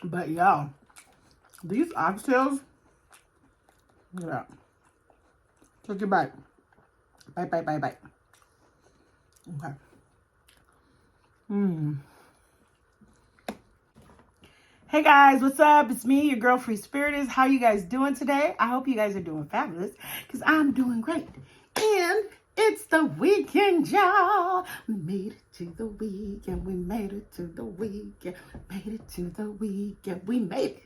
But y'all, these oxtails, look at that. Take your bite. Bite, bite, bite, bite. Okay. Hey guys, what's up? It's me, your girl Free Spiritist. How you guys doing today? I hope you guys are doing fabulous because I'm doing great. And it's the weekend, y'all. We made it to the weekend. We made it to the weekend. Made it to the weekend. We made it.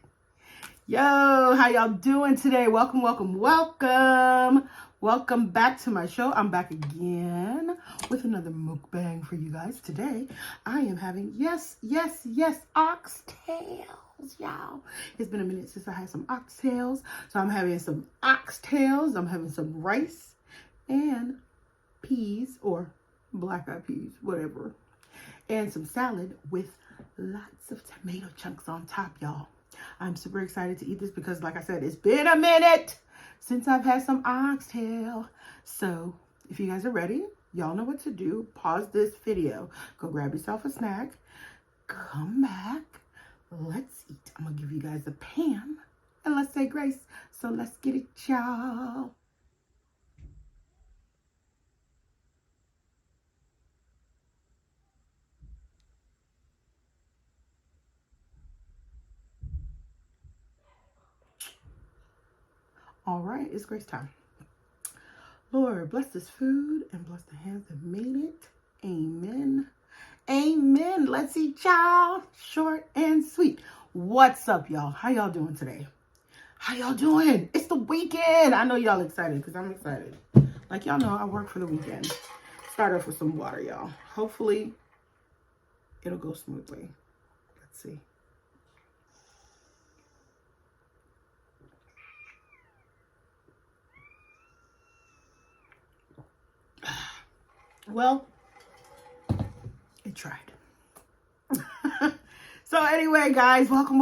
Yo, how y'all doing today? Welcome, welcome, welcome. Welcome back to my show. I'm back again with another mukbang for you guys. Today, I am having, yes, oxtails, y'all. It's been a minute since I had some oxtails. So I'm having some oxtails. I'm having some rice and peas or black-eyed peas, whatever. And some salad with lots of tomato chunks on top, y'all. I'm super excited to eat this because, like I said, it's been a minute since I've had some oxtail. So if you guys are ready, y'all know what to do. Pause this video. Go grab yourself a snack. Come back. Let's eat. I'm going to give you guys a pan. And let's say grace. So let's get it, y'all. All right, it's grace time. Lord, bless this food and bless the hands that made it. Amen. Amen. Let's eat, y'all. Short and sweet. What's up, y'all? How y'all doing today? How y'all doing? It's the weekend. I know y'all excited because I'm excited. Like y'all know, I work for the weekend. Start off with some water, y'all. Hopefully, it'll go smoothly. Let's see. Well, it tried. So anyway, guys, welcome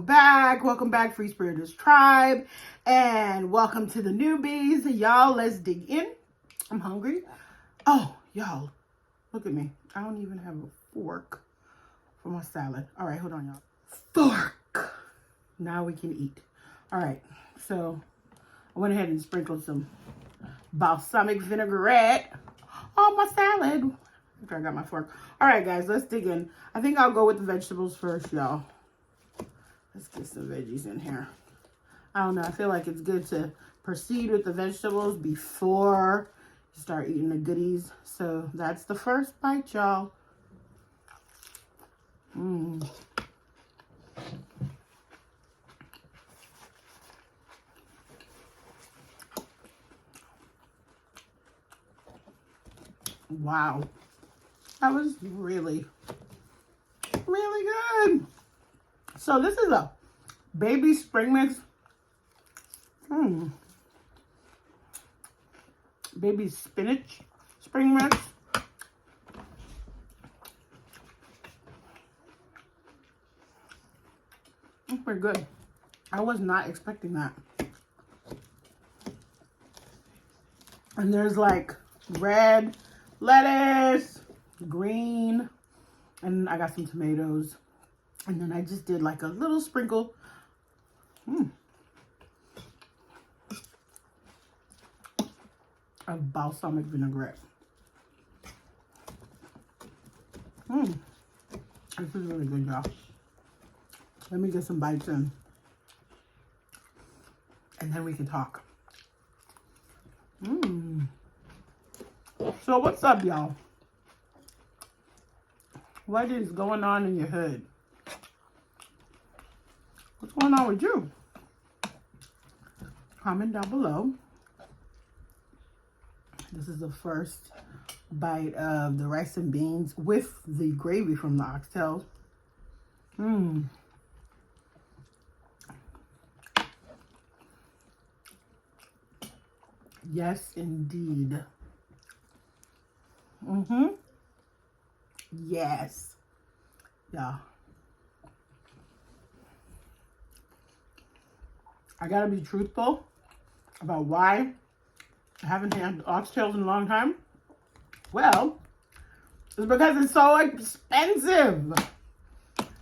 back. Welcome back, Free Spiritist Tribe. And welcome to the newbies. Y'all, let's dig in. I'm hungry. Oh, y'all, look at me. I don't even have a fork for my salad. All right, hold on, y'all. Fork. Now we can eat. All right, so I went ahead and sprinkled some balsamic vinaigrette on my salad. Okay, I got my fork. All right, guys, let's dig in. I think I'll go with the vegetables first, y'all. Let's get some veggies in here. I don't know. I feel like it's good to proceed with the vegetables before you start eating the goodies. So that's the first bite, y'all. Wow. That was really, really good. So this is a baby spring mix. Baby spinach spring mix. It's pretty good. I was not expecting that. And there's like red lettuce, green, and I got some tomatoes. And then I just did like a little sprinkle. Of balsamic vinaigrette. This is really good, y'all. Let me get some bites in. And then we can talk. So what's up, y'all? What is going on in your hood? What's going on with you? Comment down below. This is the first bite of the rice and beans with the gravy from the oxtails. Yes, indeed. Yes. Yeah. I gotta be truthful about why I haven't had oxtails in a long time. Well, it's because it's so expensive.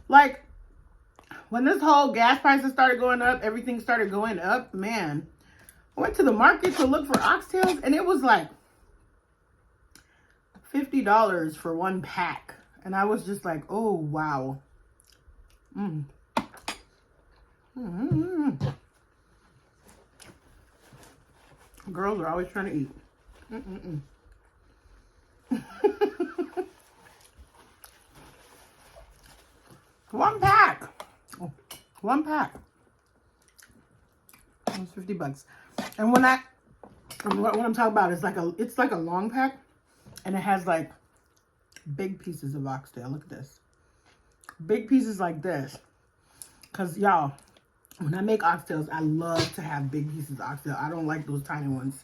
Like, When this whole gas prices started going up, everything started going up, man. I went to the market to look for oxtails, and it was like $50 for one pack. And I was just like, oh, wow. Mm. Mm-hmm. Girls are always trying to eat. One pack. Oh, one pack. It was $50. And what I'm talking about is it's like a long pack, and it has like big pieces of oxtail. Look at this. Big pieces like this. Cause y'all, when I make oxtails, I love to have big pieces of oxtail. I don't like those tiny ones.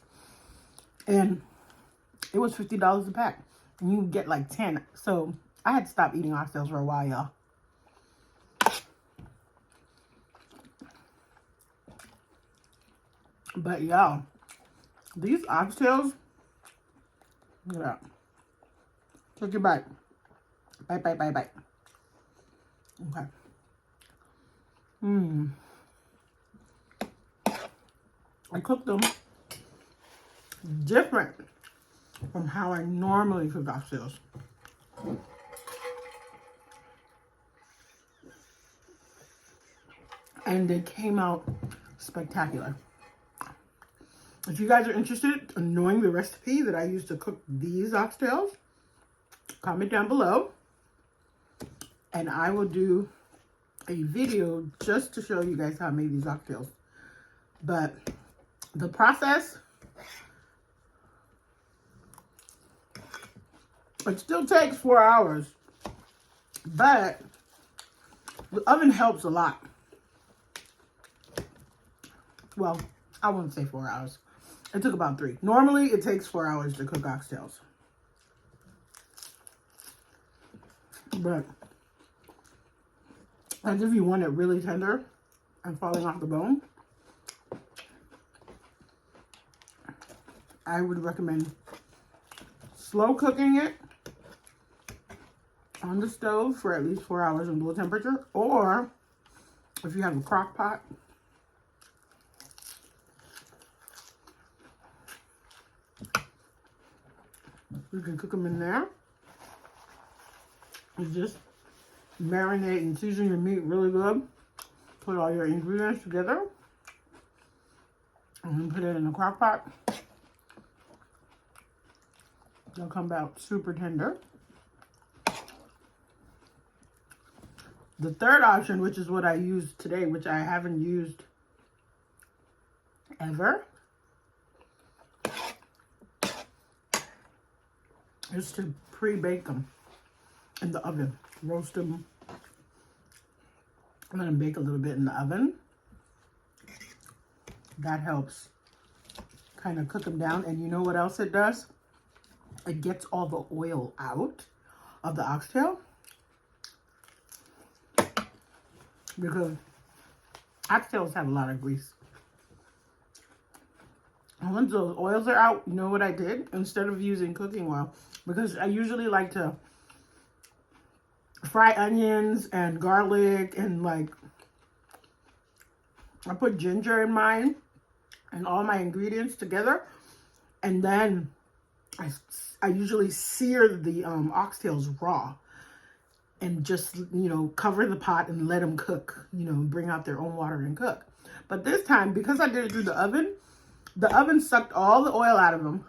And it was $50 a pack. And you get like 10. So I had to stop eating oxtails for a while, y'all. But y'all, these oxtails, look at that. Take your bite. Bite, bite, bite, bite. Okay. I cook them different from how I normally cook oxtails. And they came out spectacular. If you guys are interested in knowing the recipe that I use to cook these oxtails, comment down below. And I will do a video just to show you guys how I made these oxtails. But the process, it still takes 4 hours. But the oven helps a lot. Well, I wouldn't say 4 hours. It took about 3. Normally, it takes 4 hours to cook oxtails. But as if you want it really tender and falling off the bone, I would recommend slow cooking it on the stove for at least 4 hours in low temperature. Or if you have a crock pot, you can cook them in there. You just marinate and season your meat really good. Put all your ingredients together. And then put it in a crock pot. They'll come out super tender. The third option, which is what I used today, which I haven't used ever, is to pre-bake them in the oven. Roast them. I'm going to bake a little bit in the oven. That helps kind of cook them down. And you know what else it does? It gets all the oil out of the oxtail. Because oxtails have a lot of grease. And once those oils are out, you know what I did? Instead of using cooking oil, because I usually like to fry onions and garlic and like, I put ginger in mine and all my ingredients together. And then I usually sear the oxtails raw and just, you know, cover the pot and let them cook, you know, bring out their own water and cook. But this time, because I did it through the oven sucked all the oil out of them,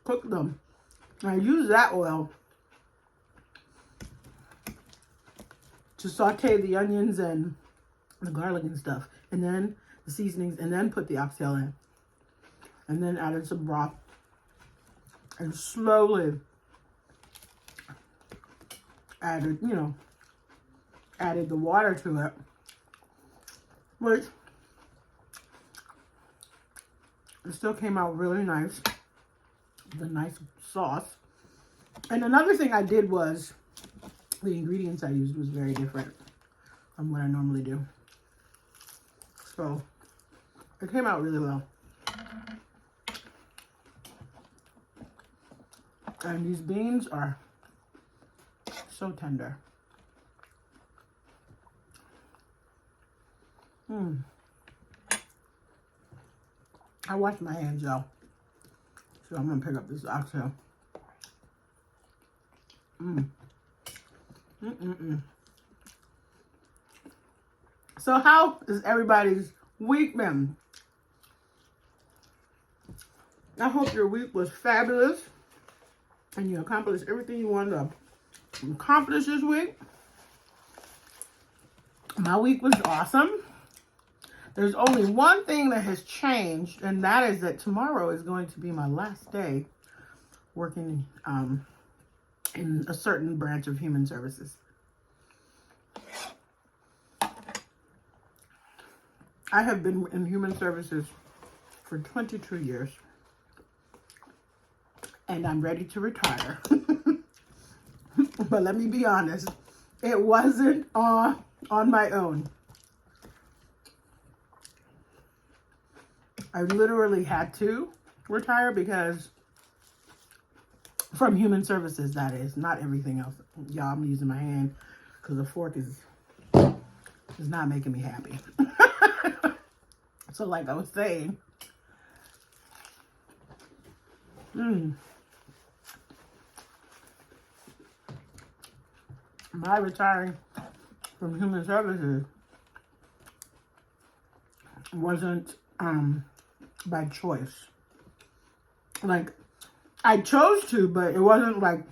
cooked them. And I used that oil to saute the onions and the garlic and stuff, and then the seasonings, and then put the oxtail in. And then added some broth. And slowly added, you know, added the water to it, which it still came out really nice. The nice sauce. And another thing I did was, the ingredients I used was very different from what I normally do. So, it came out really well. And these beans are so tender. I washed my hands though. So I'm gonna pick up this oxtail. So how is everybody's week been? I hope your week was fabulous and you accomplished everything you wanted to accomplish this week. My week was awesome. There's only one thing that has changed, and that is that tomorrow is going to be my last day working in a certain branch of human services. I have been in human services for 22 years, and I'm ready to retire. But let me be honest, it wasn't on my own. I literally had to retire because, from human services, that is, not everything else. Y'all, I'm using my hand because the fork is not making me happy. So like I was saying, my retiring from human services wasn't by choice. Like, I chose to, but it wasn't like,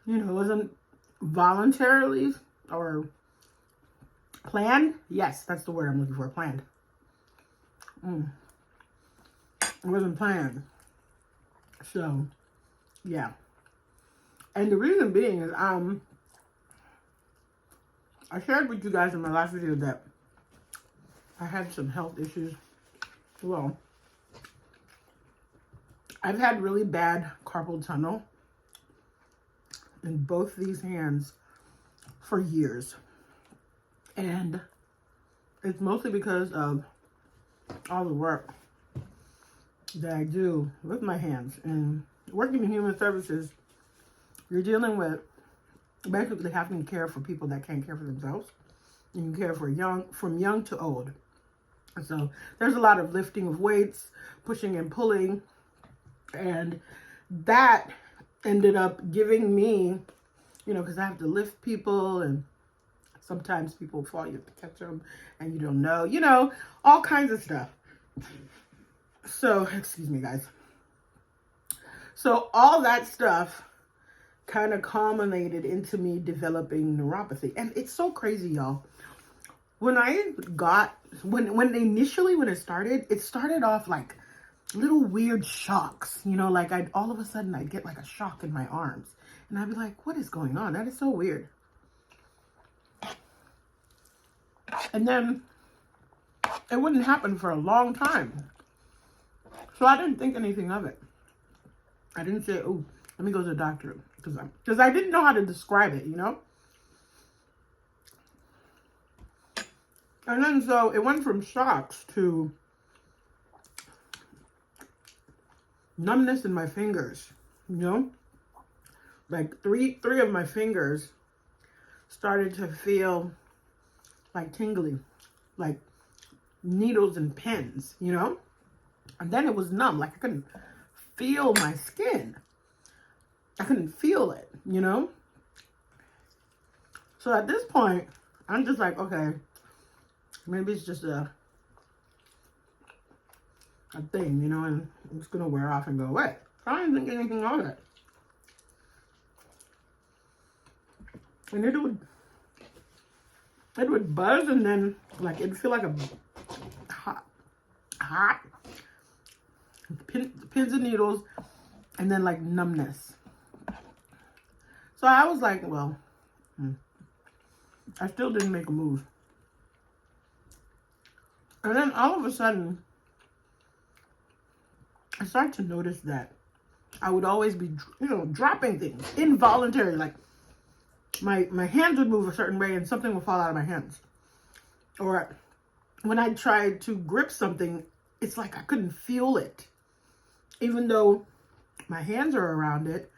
you know, it wasn't voluntarily or planned. Yes, that's the word I'm looking for, planned. It wasn't planned. So, yeah. And the reason being is, I shared with you guys in my last video that I had some health issues. Well, I've had really bad carpal tunnel in both these hands for years. And it's mostly because of all the work that I do with my hands. And working in human services, you're dealing with basically having to care for people that can't care for themselves. You can care for from young to old. So there's a lot of lifting of weights, pushing and pulling, and that ended up giving me, you know, because I have to lift people, and sometimes people fall, you have to catch them, and you don't know, you know, all kinds of stuff. So, excuse me, guys. So all that stuff kind of culminated into me developing neuropathy. And it's so crazy, y'all. When it started off like little weird shocks, you know, like all of a sudden I'd get like a shock in my arms, and I'd be like, what is going on? That is so weird. And then it wouldn't happen for a long time. So I didn't think anything of it. I didn't say, oh, let me go to the doctor, because I didn't know how to describe it, you know? And then so it went from shocks to numbness in my fingers, you know? Like three of my fingers started to feel like tingly, like needles and pins, you know? And then it was numb, like I couldn't feel my skin. I couldn't feel it, you know? So at this point, I'm just like, okay, maybe it's just a thing, you know, and it's gonna wear off and go away. I didn't think anything of it. And it would buzz, and then like it'd feel like a hot pins and needles, and then like numbness. So I was like, well, I still didn't make a move. And then all of a sudden, I started to notice that I would always be, you know, dropping things involuntarily. Like my hands would move a certain way and something would fall out of my hands. Or when I tried to grip something, it's like I couldn't feel it. Even though my hands are around it,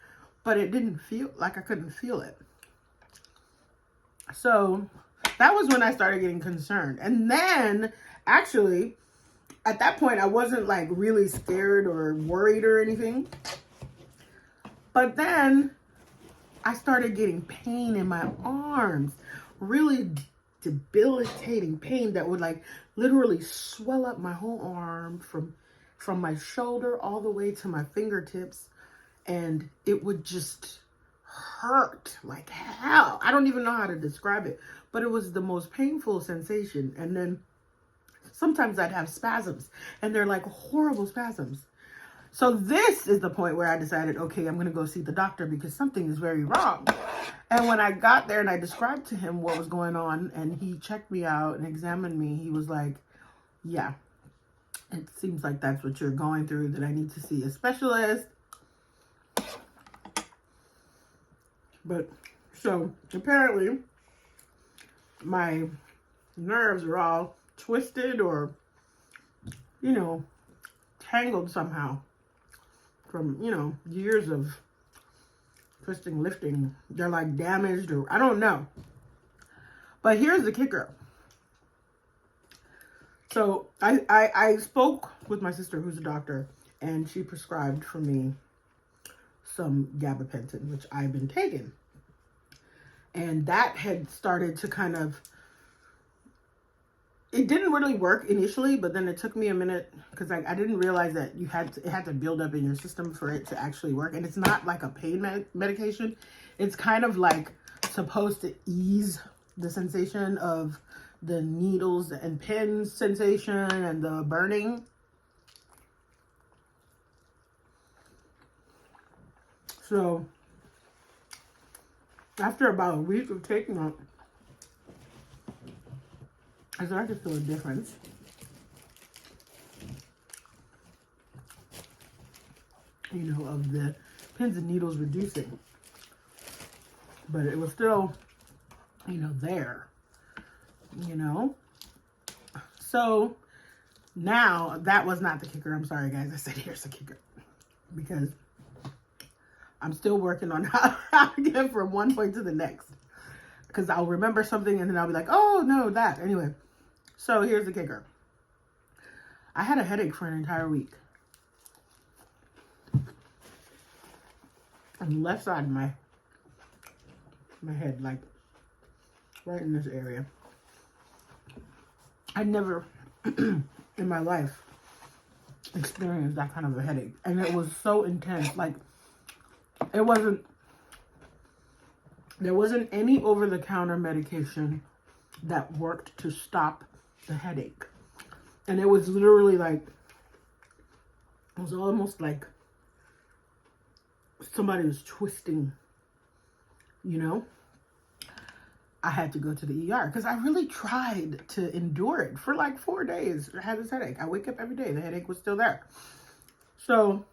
but it didn't feel like I couldn't feel it. So that was when I started getting concerned. And then actually at that point I wasn't like really scared or worried or anything. But then I started getting pain in my arms, really debilitating pain that would like literally swell up my whole arm from my shoulder all the way to my fingertips, and it would just hurt like hell. I don't even know how to describe it, but it was the most painful sensation. And then sometimes I'd have spasms, and they're like horrible spasms. So this is the point where I decided, okay, I'm going to go see the doctor because something is very wrong. And when I got there and I described to him what was going on and he checked me out and examined me, he was like, yeah, it seems like that's what you're going through, that I need to see a specialist. But so apparently my nerves are all twisted or, you know, tangled somehow from, you know, years of twisting, lifting. They're like damaged, or I don't know. But here's the kicker. So I spoke with my sister who's a doctor, and she prescribed for me some gabapentin, which I've been taking. And that had started to kind of, it didn't really work initially, but then it took me a minute because I didn't realize that it had to build up in your system for it to actually work. And it's not like a pain medication. It's kind of like supposed to ease the sensation of the needles and pins sensation and the burning. So after about a week of taking it, I started to feel a difference. You know, of the pins and needles reducing. But it was still, you know, there. You know? So now that was not the kicker. I'm sorry, guys. I said here's the kicker. Because I'm still working on how to get from one point to the next. Because I'll remember something and then I'll be like, oh, no, that. Anyway. So here's the kicker. I had a headache for an entire week. On the left side of my head, like right in this area. I never in my life experienced that kind of a headache. And it was so intense. Like, there wasn't any over-the-counter medication that worked to stop the headache. And it was literally like, it was almost like somebody was twisting, you know. I had to go to the ER because I really tried to endure it for like 4 days. I had this headache. I wake up every day. The headache was still there. So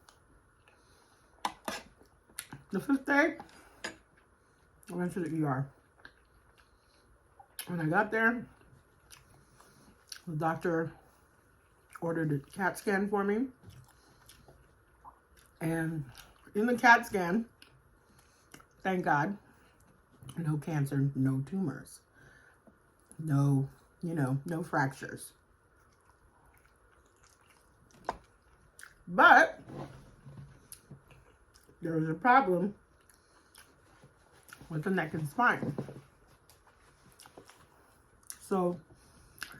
the 5th day, I went to the ER. When I got there, the doctor ordered a CAT scan for me. And in the CAT scan, thank God, no cancer, no tumors, no, you know, no fractures. But there was a problem with the neck and spine. So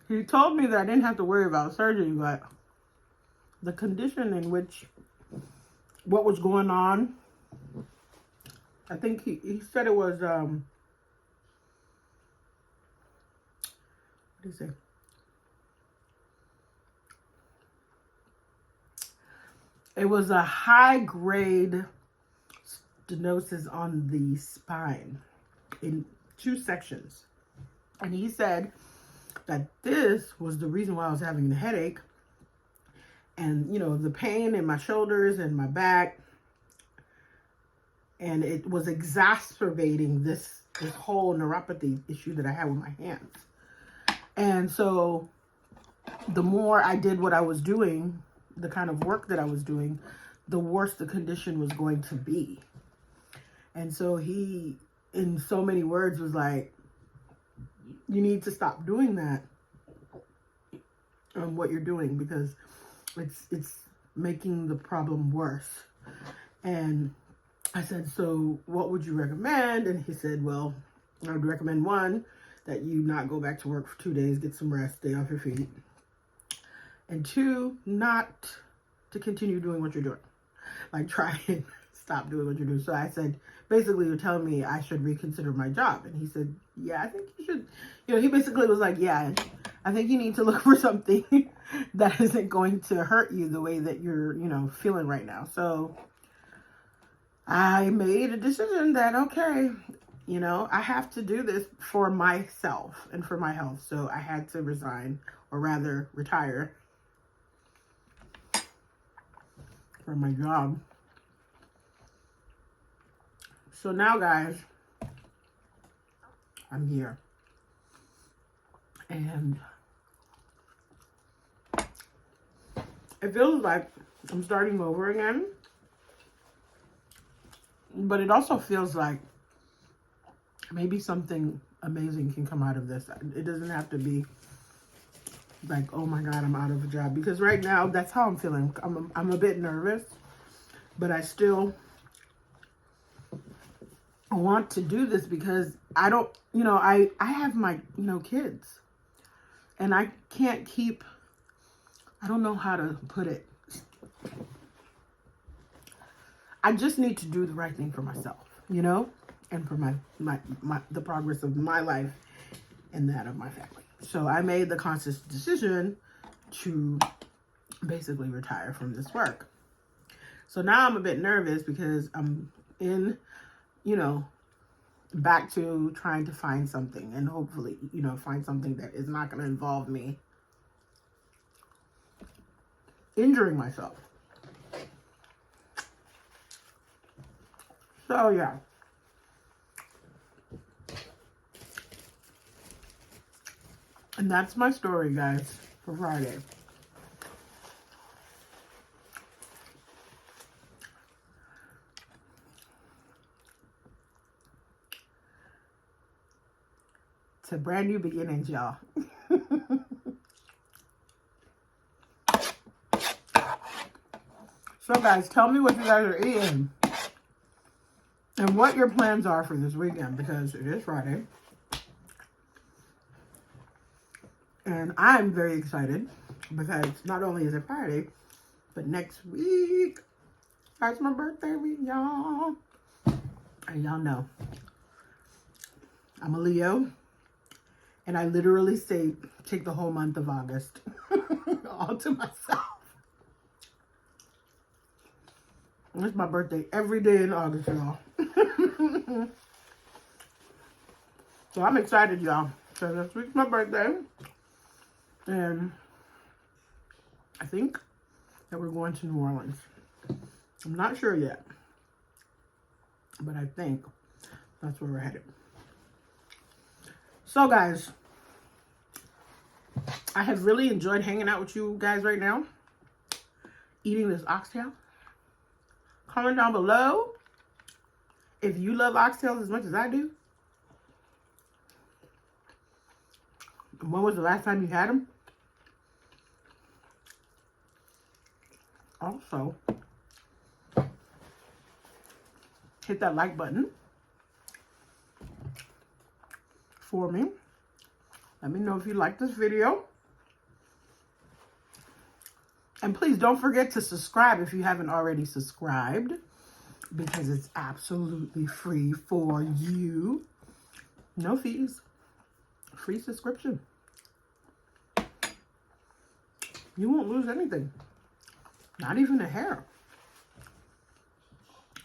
he told me that I didn't have to worry about surgery, but the condition in which, what was going on, I think he said it was, what did he say? It was a high-grade stenosis on the spine in 2 sections. And he said that this was the reason why I was having the headache and, you know, the pain in my shoulders and my back. And it was exacerbating this whole neuropathy issue that I had with my hands. And so the more I did what I was doing, the kind of work that I was doing, the worse the condition was going to be. And so he, in so many words, was like, you need to stop doing that. What you're doing, because it's making the problem worse. And I said, so what would you recommend? And he said, well, I would recommend, one, that you not go back to work for 2 days, get some rest, stay off your feet. And two, not to continue doing what you're doing. Like, try and stop doing what you're doing. So I said, basically, you're telling me I should reconsider my job. And he said, yeah, I think you should. You know, he basically was like, yeah, I think you need to look for something that isn't going to hurt you the way that you're, you know, feeling right now. So I made a decision that, okay, you know, I have to do this for myself and for my health. So I had to resign, or rather retire from my job. So now, guys, I'm here. And it feels like I'm starting over again. But it also feels like maybe something amazing can come out of this. It doesn't have to be like, oh my God, I'm out of a job. Because right now, that's how I'm feeling. I'm a bit nervous, but I still want to do this because I don't, you know, I have my, you know, kids. And I can't keep, I don't know how to put it. I just need to do the right thing for myself, you know, and for the progress of my life and that of my family. So I made the conscious decision to basically retire from this work. So now I'm a bit nervous because I'm in, you know, back to trying to find something, and hopefully, you know, find something that is not going to involve me injuring myself. So yeah. And that's my story, guys, for Friday. To brand new beginnings, y'all. So guys, tell me what you guys are eating and what your plans are for this weekend, because it is Friday. And I'm very excited because not only is it Friday, but next week, that's my birthday week, y'all. And y'all know, I'm a Leo. And I literally say, take the whole month of August all to myself. It's my birthday every day in August, y'all. So I'm excited, y'all. So this week's my birthday. And I think that we're going to New Orleans. I'm not sure yet. But I think that's where we're headed. So guys, I have really enjoyed hanging out with you guys right now, eating this oxtail. Comment down below if you love oxtails as much as I do. When was the last time you had them? Also, hit that like button for me. Let me know if you like this video. And please don't forget to subscribe if you haven't already subscribed, because it's absolutely free for you. No fees. Free subscription. You won't lose anything. Not even a hair.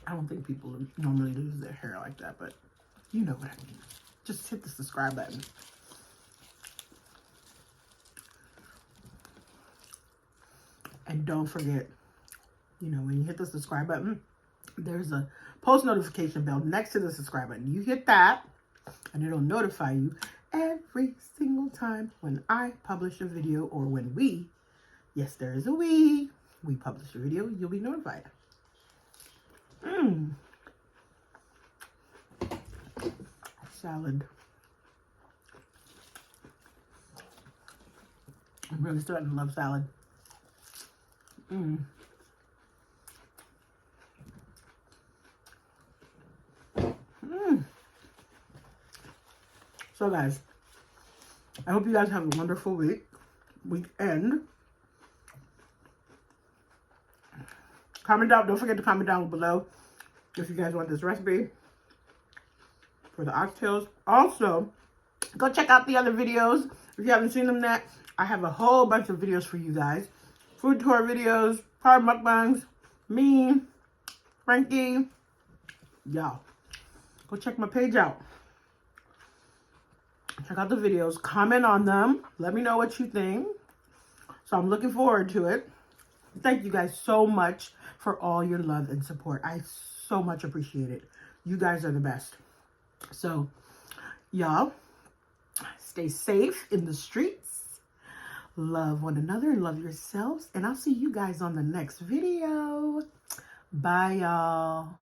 I don't think people normally lose their hair like that, but you know what I mean. Just hit the subscribe button. And don't forget, you know, when you hit the subscribe button, there's a post notification bell next to the subscribe button. You hit that, and it'll notify you every single time when I publish a video, or when we, yes, there is a we publish a video, you'll be notified. Salad. I'm really starting to love salad. So guys, I hope you guys have a wonderful weekend. Comment down, don't forget to comment down below if you guys want this recipe for the oxtails. Also, go check out the other videos if you haven't seen them yet. I have a whole bunch of videos for you guys. Food tour videos, hard mukbangs, me, Frankie. Y'all, go check my page out. Check out the videos, comment on them, let me know what you think. So I'm looking forward to it. Thank you guys so much for all your love and support. I so much appreciate it. You guys are the best. So, y'all, stay safe in the streets. Love one another and love yourselves. And I'll see you guys on the next video. Bye, y'all.